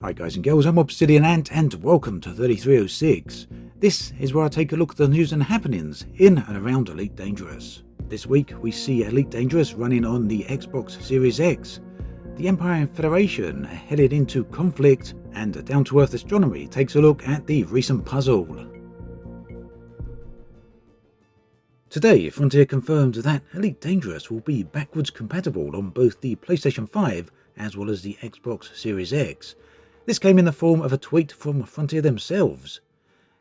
Hi guys and girls, I'm Obsidian Ant and welcome to 3306. This is where I take a look at the news and happenings in and around Elite Dangerous. This week we see Elite Dangerous running on the Xbox Series X. The Empire and Federation are headed into conflict, and Down to Earth Astronomy takes a look at the recent puzzle. Today, Frontier confirmed that Elite Dangerous will be backwards compatible on both the PlayStation 5 as well as the Xbox Series X. This came in the form of a tweet from Frontier themselves.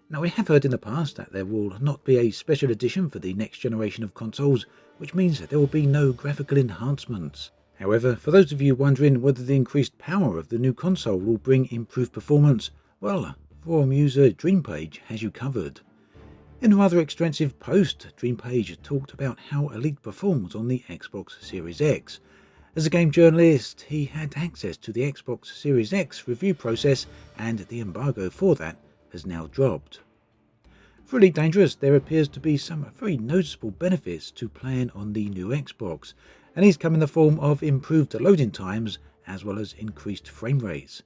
Now, we have heard in the past that there will not be a special edition for the next generation of consoles, which means that there will be no graphical enhancements. However, for those of you wondering whether the increased power of the new console will bring improved performance, well, forum user Dreampage has you covered. In a rather extensive post, Dreampage talked about how Elite performs on the Xbox Series X. As a game journalist, he had access to the Xbox Series X review process, and the embargo for that has now dropped. For Elite Dangerous, there appears to be some very noticeable benefits to playing on the new Xbox, and these come in the form of improved loading times as well as increased frame rates.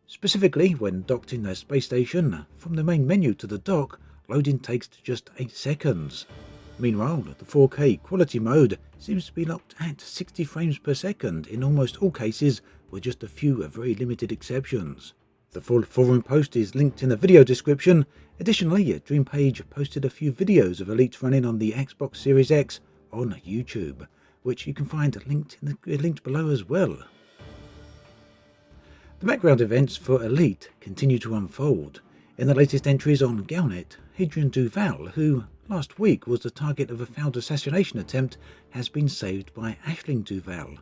Specifically, when docked in the space station, from the main menu to the dock, loading takes just 8 seconds. Meanwhile, the 4K quality mode seems to be locked at 60 frames per second in almost all cases, with just a few very limited exceptions. The full forum post is linked in the video description. Additionally, Dreampage posted a few videos of Elite running on the Xbox Series X on YouTube, which you can find linked below as well. The background events for Elite continue to unfold. In the latest entries on Galnet, Hadrian Duval, who last week was the target of a failed assassination attempt, has been saved by Aisling Duval.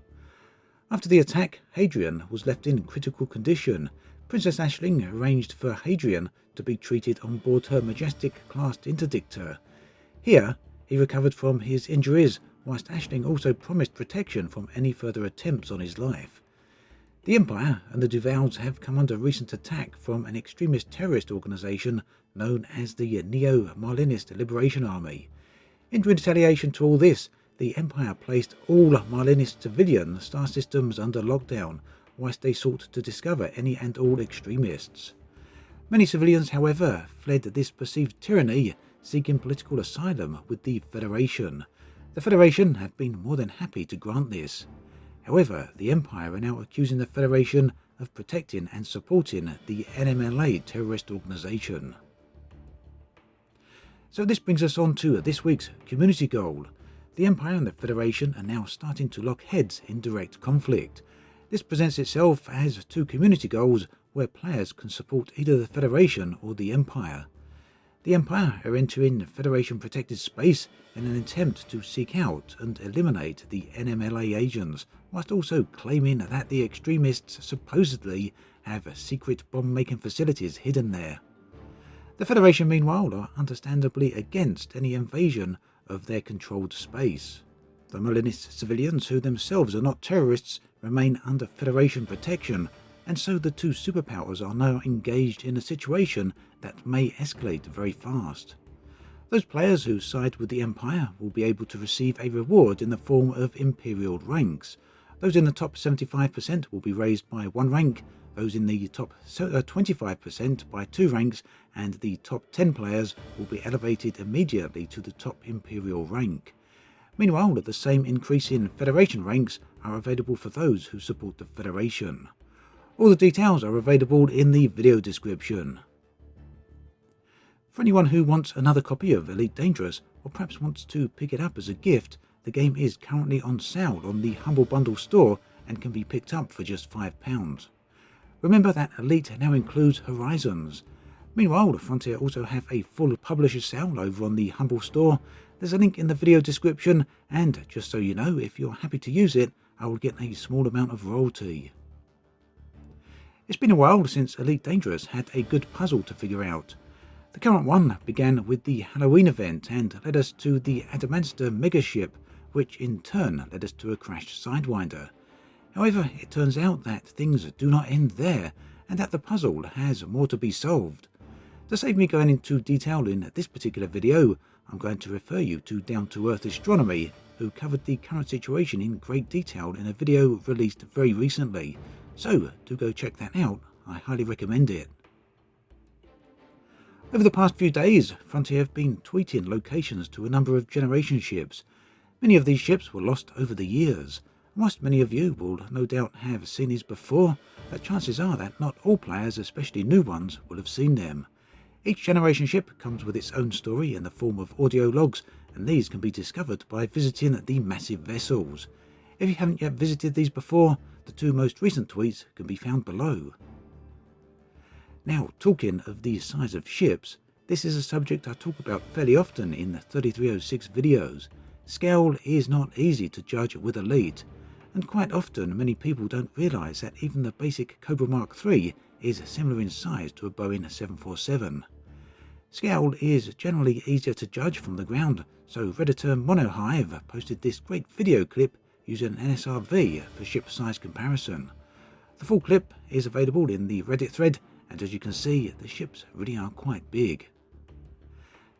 After the attack, Hadrian was left in critical condition. Princess Aisling arranged for Hadrian to be treated on board her Majestic-class interdictor. Here, he recovered from his injuries, whilst Aisling also promised protection from any further attempts on his life. The Empire and the Duvals have come under recent attack from an extremist terrorist organisation known as the Neo-Marlinist Liberation Army. In retaliation to all this, the Empire placed all Marlinist civilian star systems under lockdown, whilst they sought to discover any and all extremists. Many civilians, however, fled this perceived tyranny, seeking political asylum with the Federation. The Federation have been more than happy to grant this. However, the Empire are now accusing the Federation of protecting and supporting the NMLA terrorist organisation. So this brings us on to this week's community goal. The Empire and the Federation are now starting to lock heads in direct conflict. This presents itself as two community goals where players can support either the Federation or the Empire. The Empire are entering Federation-protected space in an attempt to seek out and eliminate the NMLA agents, whilst also claiming that the extremists supposedly have secret bomb-making facilities hidden there. The Federation, meanwhile, are understandably against any invasion of their controlled space. The Marlinist civilians, who themselves are not terrorists, remain under Federation protection, and so the two superpowers are now engaged in a situation that may escalate very fast. Those players who side with the Empire will be able to receive a reward in the form of Imperial ranks. Those in the top 75% will be raised by 1 rank, those in the top 25% by 2 ranks, and the top 10 players will be elevated immediately to the top Imperial rank. Meanwhile, the same increase in Federation ranks are available for those who support the Federation. All the details are available in the video description. For anyone who wants another copy of Elite Dangerous, or perhaps wants to pick it up as a gift, the game is currently on sale on the Humble Bundle store and can be picked up for just £5. Remember that Elite now includes Horizons. Meanwhile, Frontier also have a full publisher sale over on the Humble store. There's a link in the video description, and just so you know, if you're happy to use it, I will get a small amount of royalty. It's been a while since Elite Dangerous had a good puzzle to figure out. The current one began with the Halloween event and led us to the Adamanster megaship, which in turn led us to a crashed Sidewinder. However, it turns out that things do not end there, and that the puzzle has more to be solved. To save me going into detail in this particular video, I'm going to refer you to Down to Earth Astronomy, who covered the current situation in great detail in a video released very recently. So do go check that out I highly recommend it. Over the past few days, Frontier have been tweeting locations to a number of generation ships. Many of these ships were lost over the years. Whilst many of you will no doubt have seen these before, chances are that not all players, especially new ones, will have seen them. Each generation ship comes with its own story in the form of audio logs, and these can be discovered by visiting the massive vessels. If you haven't yet visited these before, the 2 most recent tweets can be found below. Now, talking of the size of ships, this is a subject I talk about fairly often in the 3306 videos. Scale is not easy to judge with Elite, and quite often many people don't realise that even the basic Cobra Mark III is similar in size to a Boeing 747. Scale is generally easier to judge from the ground, so Redditor Monohive posted this great video clip using an NSRV for ship size comparison. The full clip is available in the Reddit thread, and as you can see, the ships really are quite big.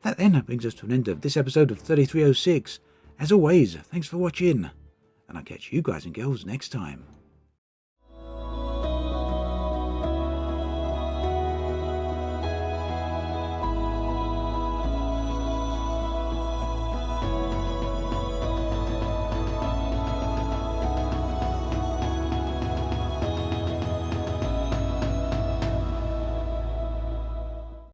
That then brings us to an end of this episode of 3306. As always, thanks for watching, and I'll catch you guys and girls next time.